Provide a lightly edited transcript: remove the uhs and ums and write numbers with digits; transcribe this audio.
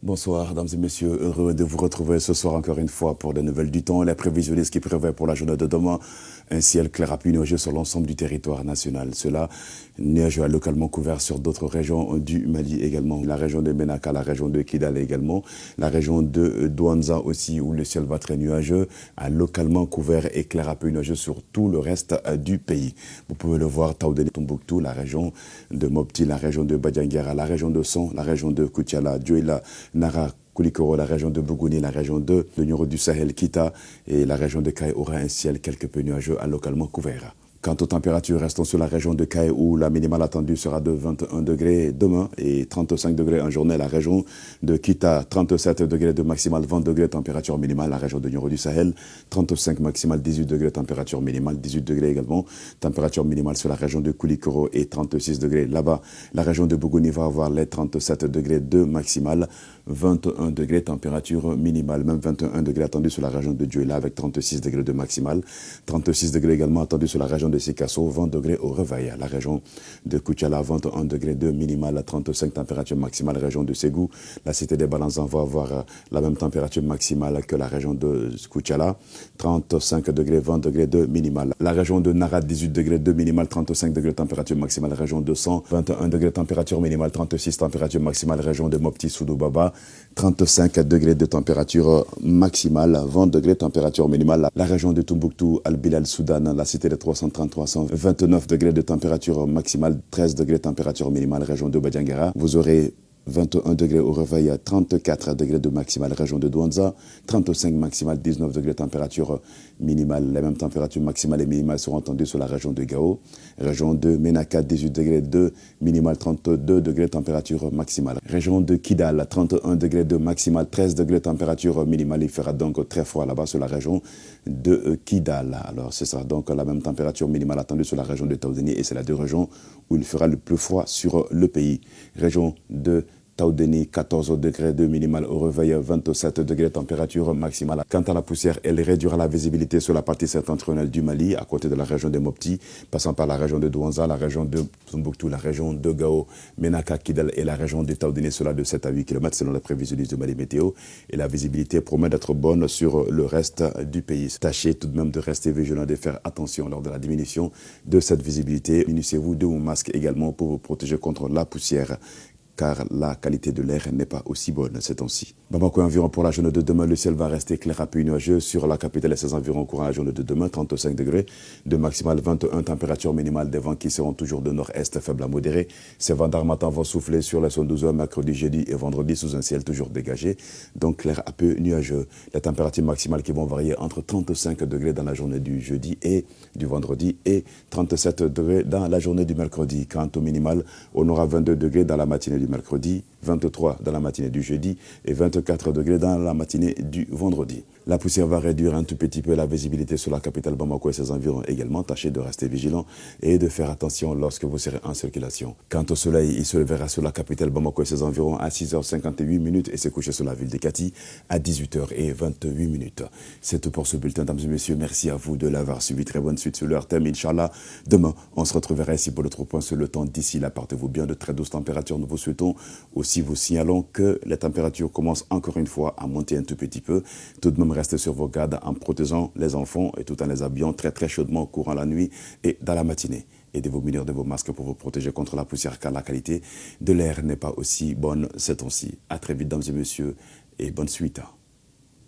Bonsoir, dames et messieurs. Heureux de vous retrouver ce soir encore une fois pour de nouvelles du temps. Les prévisionnistes qui prévoient pour la journée de demain un ciel clair à pluie nuageux sur l'ensemble du territoire national. Cela, nuageux a localement couvert sur d'autres régions du Mali également. La région de Menaka, la région de Kidal également. La région de Douanza aussi, où le ciel va très nuageux, a localement couvert et clair à pluie nuageux sur tout le reste du pays. Vous pouvez le voir, Taoudeni, Tombouctou, la région de Mopti, la région de Badianguera, la région de Son, la région de Koutiala, Dioula, Nara, Koulikoro, la région de Bougouni, la région de l'Union du Sahel, Kita et la région de Kaye aura un ciel quelque peu nuageux à localement couvert. Quant aux températures, restons sur la région de Kaye où la minimale attendue sera de 21 degrés demain et 35 degrés en journée. La région de Kita, 37 degrés de maximale, 20 degrés température minimale. La région de l'Union du Sahel, 35 maximale, 18 degrés température minimale, 18 degrés également. Température minimale sur la région de Koulikoro et 36 degrés. Là-bas, la région de Bougouni va avoir les 37 degrés de maximale, 21 degrés température minimale, même 21 degrés attendus sur la région de Dioula avec 36 degrés de maximale, 36 degrés également attendus sur la région de Sikasso, 20 degrés au réveil. La région de Koutiala, 21 degrés de minimale, 35 température maximale. Région de Ségou, la cité des Balanzans va avoir la même température maximale que la région de Koutiala, 35 degrés, 20 degrés de minimale. La région de Nara, 18 degrés de minimale, 35 degrés température maximale. Région de 100, 21 degrés température minimale, 36 température maximale. Région de Mopti, Soudou Baba, 35 degrés de température maximale, 20 degrés température minimale. La région de Tombouctou, Al-Bilal, Soudan, la cité des 330-300, 29 degrés de température maximale, 13 degrés température minimale. Région de Badianguera, vous aurez 21 degrés au réveil, 34 degrés de maximale, région de Douanza, 35 maximale, 19 degrés température minimale. Les mêmes températures maximales et minimales seront entendues sur la région de Gao, région de Menaka, 18 degrés de minimale, 32 degrés température maximale. Région de Kidal, 31 degrés de maximale, 13 degrés température minimale. Il fera donc très froid là-bas sur la région de Kidal. Alors ce sera donc la même température minimale attendue sur la région de Taoudeni et c'est la deux régions où il fera le plus froid sur le pays. Région de Taoudeni, 14 degrés de minimale au réveil, 27 degrés température maximale. Quant à la poussière, elle réduira la visibilité sur la partie septentrionale du Mali, à côté de la région de Mopti, passant par la région de Douanza, la région de Tombouctou, la région de Gao, Menaka, Kidal et la région de Taoudeni, cela de 7 à 8 km selon la prévision du Mali Météo. Et la visibilité promet d'être bonne sur le reste du pays. Tâchez tout de même de rester vigilant, de faire attention lors de la diminution de cette visibilité. Munissez-vous de vos masques également pour vous protéger contre la poussière, car la qualité de l'air n'est pas aussi bonne ces temps-ci. Bamako environ pour la journée de demain, le ciel va rester clair à peu nuageux sur la capitale et ses environs courant la journée de demain, 35 degrés de maximale, 21 température minimale, des vents qui seront toujours de nord-est faibles à modérés. Ces vents d'armatan vont souffler sur les 12 heures mercredi, jeudi et vendredi sous un ciel toujours dégagé, donc clair à peu nuageux. Les températures maximales qui vont varier entre 35 degrés dans la journée du jeudi et du vendredi et 37 degrés dans la journée du mercredi. Quant au minimal, on aura 22 degrés dans la matinée du mercredi, 23 dans la matinée du jeudi et 24 degrés dans la matinée du vendredi. La poussière va réduire un tout petit peu la visibilité sur la capitale Bamako et ses environs également. Tâchez de rester vigilant et de faire attention lorsque vous serez en circulation. Quant au soleil, il se lèvera sur la capitale Bamako et ses environs à 6h58 et se coucher sur la ville de Kati à 18h28. C'est tout pour ce bulletin, mesdames et messieurs. Merci à vous de l'avoir suivi. Très bonne suite sur leur thème, Inch'Allah. Demain, on se retrouvera ici pour l'autre point sur le temps. D'ici là, portez-vous bien, de très douces températures. Nous vous souhaitons. Aussi, vous signalons que les températures commencent encore une fois à monter un tout petit peu. Tout de même, restez sur vos gardes en protégeant les enfants et tout en les habillant très très chaudement courant la nuit et dans la matinée. Aidez-vous munir de vos masques pour vous protéger contre la poussière car la qualité de l'air n'est pas aussi bonne ces temps-ci. À très vite, mesdames et messieurs, et bonne suite.